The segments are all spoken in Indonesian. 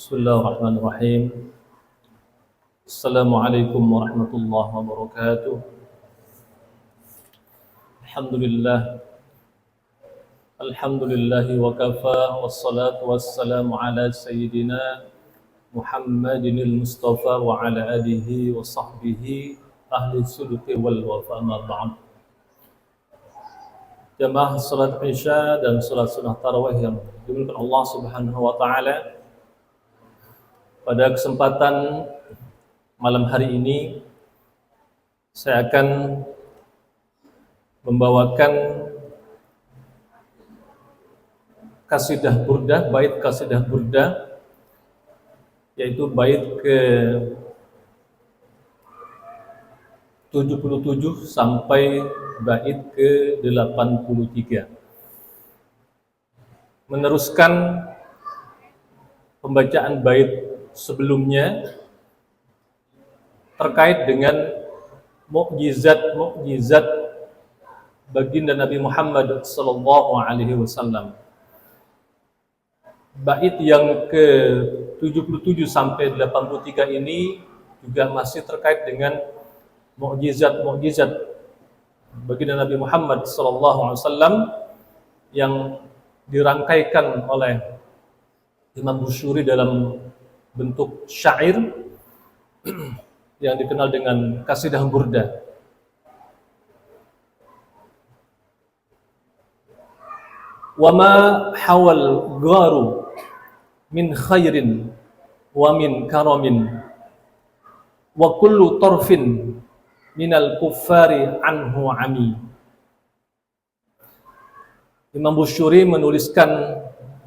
Bismillahirrahmanirrahim. Assalamualaikum warahmatullahi wabarakatuh. Alhamdulillah. Alhamdulillahi wa kafa. Wassalatu wassalamu ala sayyidina Muhammadinil Mustafa wa ala alihi wa sahbihi ahli sudqi wal wafa ma ba'd. Jamaah salat Isya dan salat sunnah tarawih yang dimuliakan Allah Subhanahu wa taala. Pada kesempatan malam hari ini saya akan membawakan kasidah burdah, bait kasidah burdah, yaitu bait ke 77 sampai bait ke 83. Meneruskan pembacaan bait sebelumnya terkait dengan mukjizat baginda Nabi Muhammad sallallahu alaihi wasallam. Bait yang ke-77 sampai 83 ini juga masih terkait dengan mukjizat baginda Nabi Muhammad sallallahu alaihi wasallam yang dirangkaikan oleh Imam Busyuri dalam bentuk syair yang dikenal dengan kasidah burdah. Wa ma hawal gharu min khairin wa min karamin wa kullu tarfin minal kuffari anhu ami. Imam Busyuri menuliskan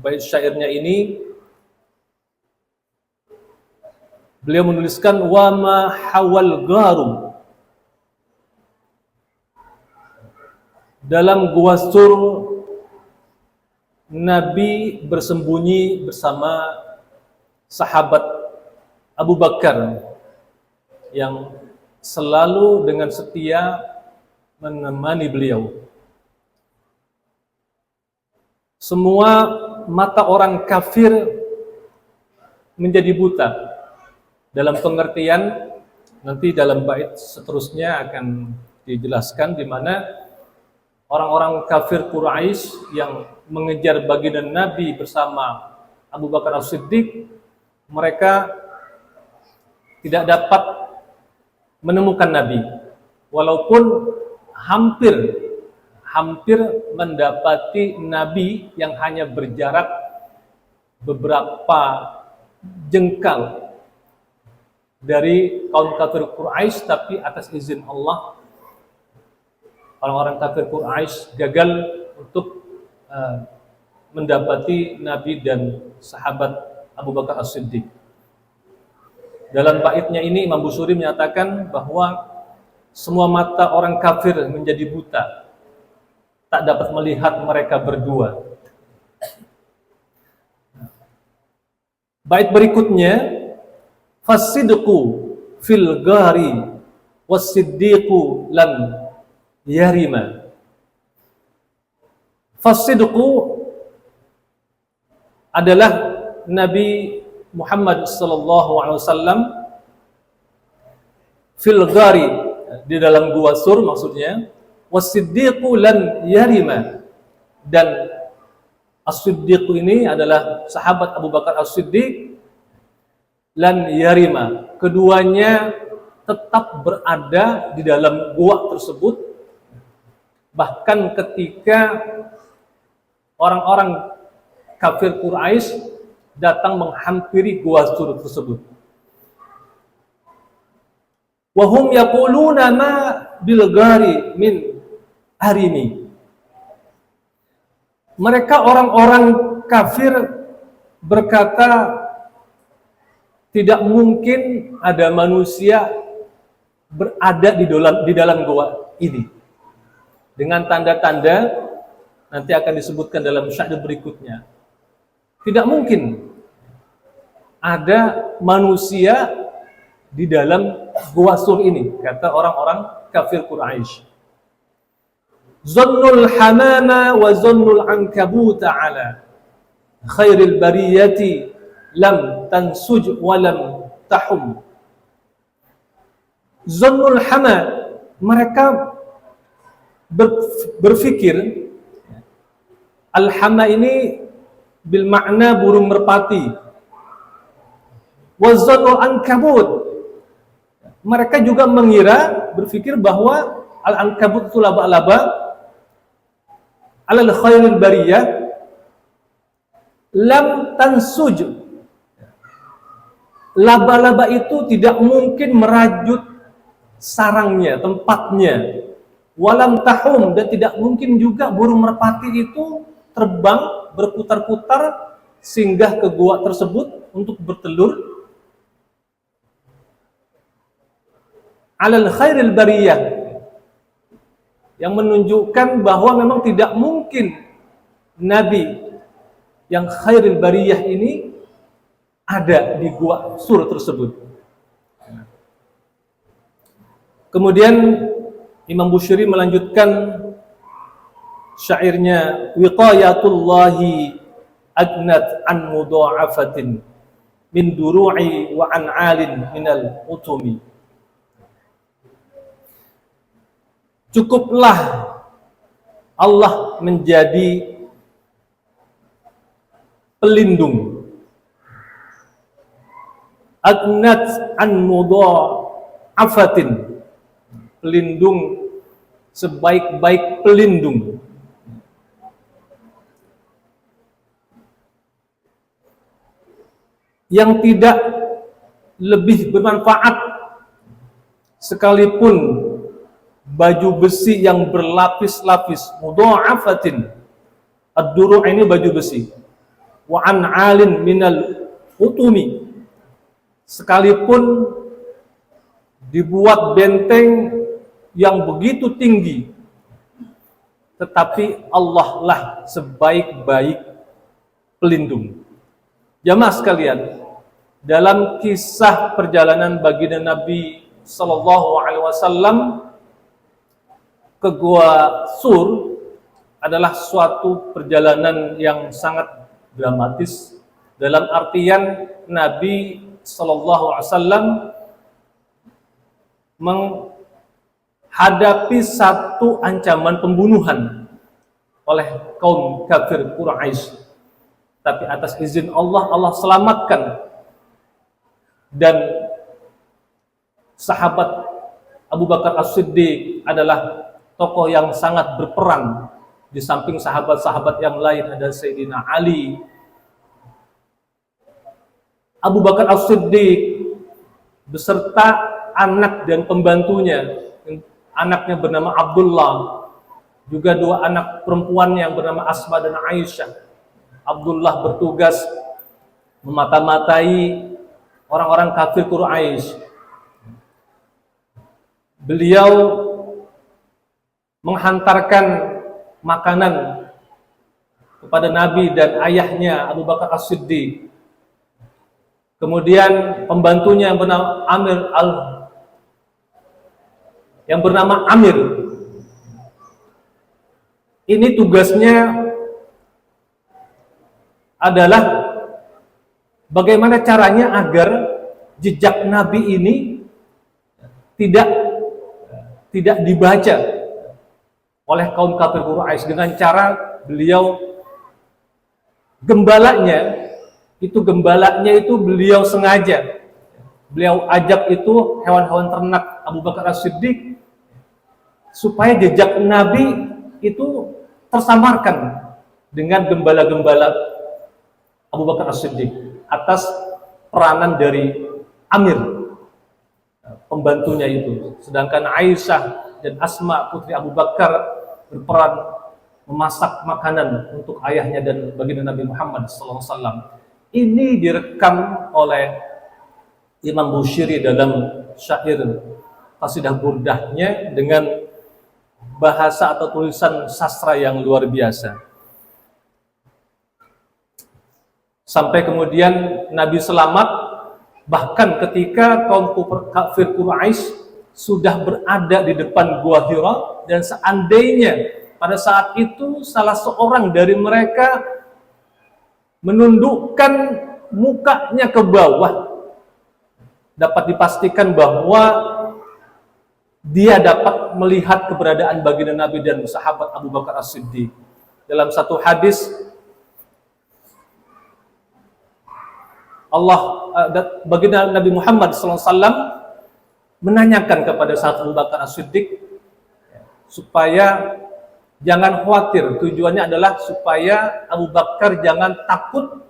bait syairnya ini. Beliau menuliskan wa ma hawal gharu. Dalam gua sur Nabi bersembunyi bersama sahabat Abu Bakar yang selalu dengan setia menemani beliau. Semua mata orang kafir menjadi buta. Dalam pengertian nanti dalam bait seterusnya akan dijelaskan di mana orang-orang kafir Quraisy yang mengejar baginda Nabi bersama Abu Bakar As-Siddiq, mereka tidak dapat menemukan Nabi walaupun hampir mendapati Nabi yang hanya berjarak beberapa jengkal dari kaum kafir Quraisy, tapi atas izin Allah orang-orang kafir Quraisy gagal untuk mendapati Nabi dan sahabat Abu Bakar As-Siddiq. Dalam baitnya ini Imam Busyuri menyatakan bahwa semua mata orang kafir menjadi buta, tak dapat melihat mereka berdua. Bait berikutnya, fasidqu fil ghari wasiddiqu lam yarima. Fasidqu adalah Nabi Muhammad sallallahu alaihi wasallam fil ghari, di dalam gua sur maksudnya, wasiddiqu lam yarima, dan As-Siddiq ini adalah sahabat Abu Bakar As-Siddiq, lan yarima, keduanya tetap berada di dalam gua tersebut bahkan ketika orang-orang kafir Quraisy datang menghampiri gua tersebut. Wa hum yaquluna ma bil ghari min arimi. Mereka orang-orang kafir berkata, tidak mungkin ada manusia berada di dalam gua ini. Dengan tanda-tanda nanti akan disebutkan dalam syair berikutnya. Tidak mungkin ada manusia di dalam gua sur ini, kata orang-orang kafir Quraisy. Zannul hamama wa zannul ankabuta ala khairil bariyati lam tansuj wa lam tahum. Zannul hama, mereka berpikir, al-hama ini bil makna burung merpati. Wa zannul ankabut, mereka juga mengira, berpikir bahwa al-ankabut itu laba-laba, alal khairil bariyah, lam tansuj, laba-laba itu tidak mungkin merajut sarangnya, tempatnya. Walam tahum, dan tidak mungkin juga burung merpati itu terbang berputar-putar singgah ke gua tersebut untuk bertelur. Alal khairil bariyah, yang menunjukkan bahwa memang tidak mungkin Nabi yang khairil bariyah ini ada di gua Sur tersebut. Kemudian Imam Busiri melanjutkan syairnya, wiqayatullahi agnat an mudha'afatin min duru'i wa an 'alin minal utumi. Cukuplah Allah menjadi pelindung, agnat an mudha'afatin, pelindung sebaik-baik pelindung. Yang tidak lebih bermanfaat sekalipun baju besi yang berlapis-lapis, mudha'afatin, ad-duru' ini baju besi, wa an 'alin minal utumi, sekalipun dibuat benteng yang begitu tinggi, tetapi Allah lah sebaik-baik pelindung. Jamaah sekalian, dalam kisah perjalanan baginda Nabi Sallallahu Alaihi Wasallam ke Gua Sur adalah suatu perjalanan yang sangat dramatis, dalam artian Nabi Sallallahu Alaihi Wasallam menghadapi satu ancaman pembunuhan oleh kaum kafir Quraisy, tapi atas izin Allah, Allah selamatkan. Dan sahabat Abu Bakar As-Siddiq adalah tokoh yang sangat berperan. Di samping sahabat-sahabat yang lain ada Sayyidina Ali, Abu Bakar As-Siddiq beserta anak dan pembantunya, anaknya bernama Abdullah, juga dua anak perempuan yang bernama Asma dan Aisyah. Abdullah bertugas memata-matai orang-orang kafir Quraisy. Beliau menghantarkan makanan kepada Nabi dan ayahnya Abu Bakar As-Siddiq. Kemudian pembantunya yang bernama Amir. Ini tugasnya adalah bagaimana caranya agar jejak Nabi ini tidak dibaca oleh kaum kafir Quraisy, dengan cara beliau gembalanya itu beliau sengaja beliau ajak itu hewan-hewan ternak Abu Bakar As-Siddiq supaya jejak Nabi itu tersamarkan dengan gembala-gembala Abu Bakar As-Siddiq atas peranan dari Amir, pembantunya itu. Sedangkan Aisyah dan Asma putri Abu Bakar berperan memasak makanan untuk ayahnya dan baginda Nabi Muhammad SAW. Ini direkam oleh Imam Busiri dalam syair Qasidah Burdahnya dengan bahasa atau tulisan sastra yang luar biasa. Sampai kemudian Nabi selamat, bahkan ketika kaum kafir Quraisy sudah berada di depan Gua Hira, dan seandainya pada saat itu salah seorang dari mereka menundukkan mukanya ke bawah, dapat dipastikan bahwa dia dapat melihat keberadaan baginda Nabi dan sahabat Abu Bakar As-Siddiq. Dalam satu hadis, baginda Nabi Muhammad SAW menanyakan kepada sahabat Abu Bakar As-Siddiq supaya jangan khawatir. Tujuannya adalah supaya Abu Bakar jangan takut.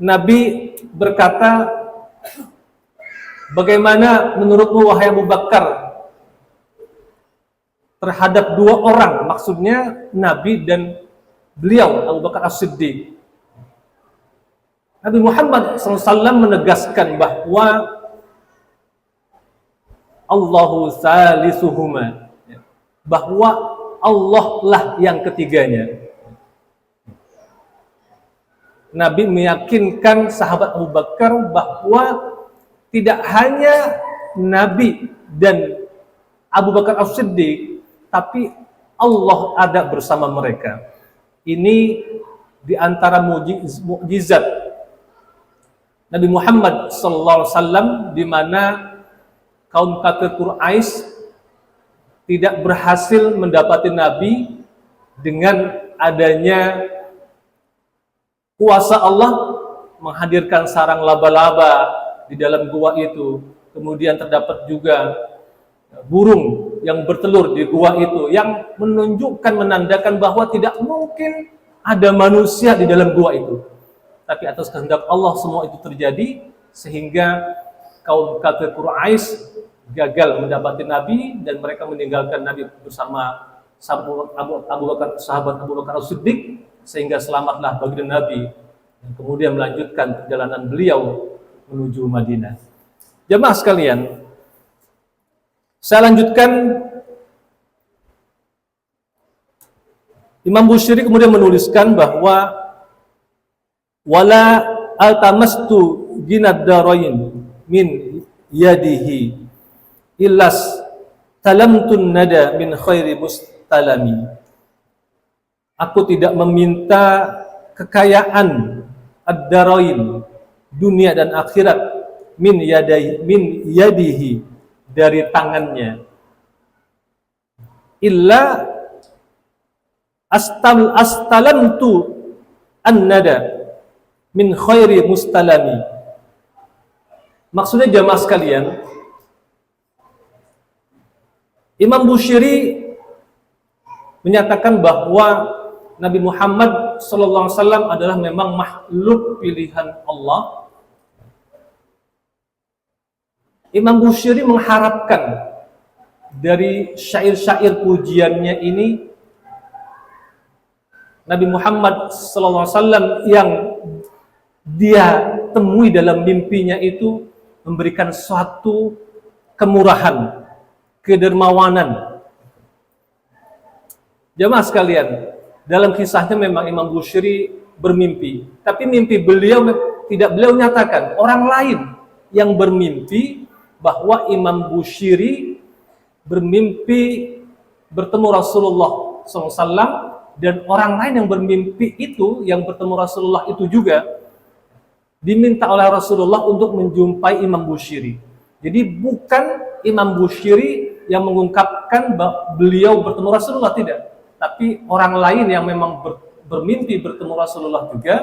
Nabi berkata, bagaimana menurutmu wahai Abu Bakar terhadap dua orang, maksudnya Nabi dan beliau Abu Bakar As-Siddiq. Nabi Muhammad SAW menegaskan bahwa Allahu salisuhuma, bahwa Allah lah yang ketiganya. Nabi meyakinkan sahabat Abu Bakar bahwa tidak hanya Nabi dan Abu Bakar As-Siddiq, tapi Allah ada bersama mereka. Ini di antara mukjizat Nabi Muhammad SAW, di mana kaum kafir Quraisy tidak berhasil mendapati Nabi dengan adanya kuasa Allah menghadirkan sarang laba-laba di dalam gua itu. Kemudian terdapat juga burung yang bertelur di gua itu, yang menunjukkan, menandakan bahwa tidak mungkin ada manusia di dalam gua itu. Tapi atas kehendak Allah semua itu terjadi, sehingga kaum kafir Quraisy gagal mendapati Nabi dan mereka meninggalkan Nabi bersama sahabat Abu Bakar As-Siddiq, sehingga selamatlah baginda Nabi dan kemudian melanjutkan perjalanan beliau menuju Madinah. Jemaah sekalian, saya lanjutkan. Imam Bushiri kemudian menuliskan bahwa wala altamastu ginad darain min yadihi illas talamtun nada min khairi mustalami. Aku tidak meminta kekayaan ad-darain, dunia dan akhirat, min yadihi, dari tangannya, illa astalamtu an-nada min khairi mustalami. Maksudnya jamaah sekalian, Imam Bushiri menyatakan bahwa Nabi Muhammad SAW adalah memang makhluk pilihan Allah. Imam Bushiri mengharapkan dari syair-syair pujiannya ini, Nabi Muhammad SAW yang dia temui dalam mimpinya itu memberikan suatu kemurahan, kedermawanan. Jamaah sekalian, dalam kisahnya memang Imam Bushiri bermimpi, tapi mimpi beliau tidak beliau nyatakan. Orang lain yang bermimpi bahwa Imam Bushiri bermimpi bertemu Rasulullah SAW, dan orang lain yang bermimpi itu, yang bertemu Rasulullah itu juga diminta oleh Rasulullah untuk menjumpai Imam Bushiri. Jadi bukan Imam Bushiri yang mengungkapkan beliau bertemu Rasulullah, tidak. Tapi orang lain yang memang bermimpi bertemu Rasulullah juga,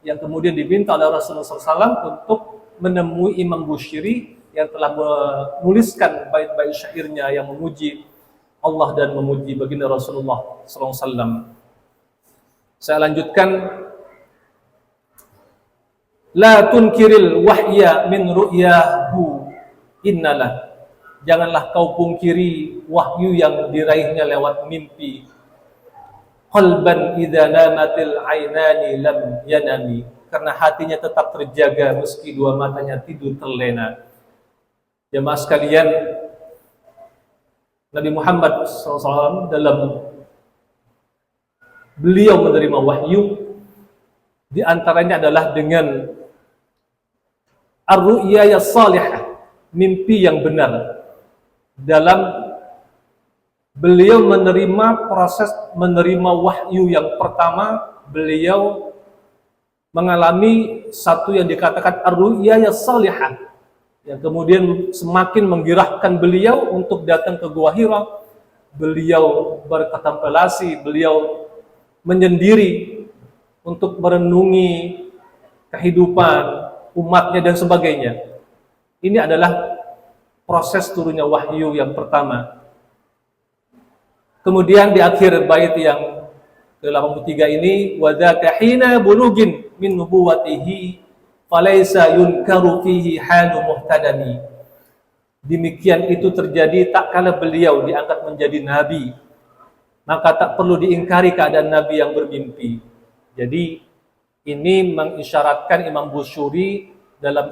yang kemudian diminta oleh Rasulullah SAW untuk menemui Imam Bushiri yang telah menuliskan bait-bait syairnya yang memuji Allah dan memuji baginda Rasulullah SAW. Saya lanjutkan. La tunkiril wahya min ru'yahu innalah. Janganlah kau pungkiri wahyu yang diraihnya lewat mimpi. Qalban idza namatil ainani lam yanami. Karena hatinya tetap terjaga meski dua matanya tidur terlena. Jemaah sekalian, Nabi Muhammad SAW dalam beliau menerima wahyu, di antaranya adalah dengan ar-ru'ya as-salihah, mimpi yang benar. Dalam beliau menerima proses menerima wahyu yang pertama, beliau mengalami satu yang dikatakan ar-ru'ya salihah, yang kemudian semakin menggerakkan beliau untuk datang ke Gua Hira. Beliau berkontemplasi, beliau menyendiri untuk merenungi kehidupan umatnya dan sebagainya. Ini adalah proses turunnya wahyu yang pertama. Kemudian di akhir bait yang ke-83 ini, wa dzaka hina bulugin min nubuwatihi falaysa yunkaru fihi halu muhtadami. Demikian itu terjadi tak kala beliau diangkat menjadi nabi, maka tak perlu diingkari keadaan nabi yang bermimpi. Jadi ini mengisyaratkan Imam Busuri dalam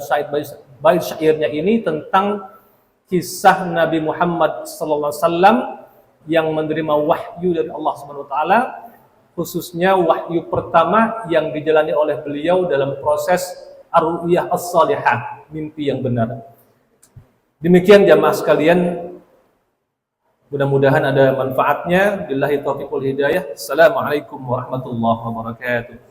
bait syairnya ini tentang kisah Nabi Muhammad SAW yang menerima wahyu dari Allah SWT, khususnya wahyu pertama yang dijalani oleh beliau dalam proses ar-ru'yah as-salihah, mimpi yang benar. Demikian jamaah sekalian, mudah-mudahan ada manfaatnya. Billahi taufiq wal hidayah. Assalamualaikum warahmatullahi wabarakatuh.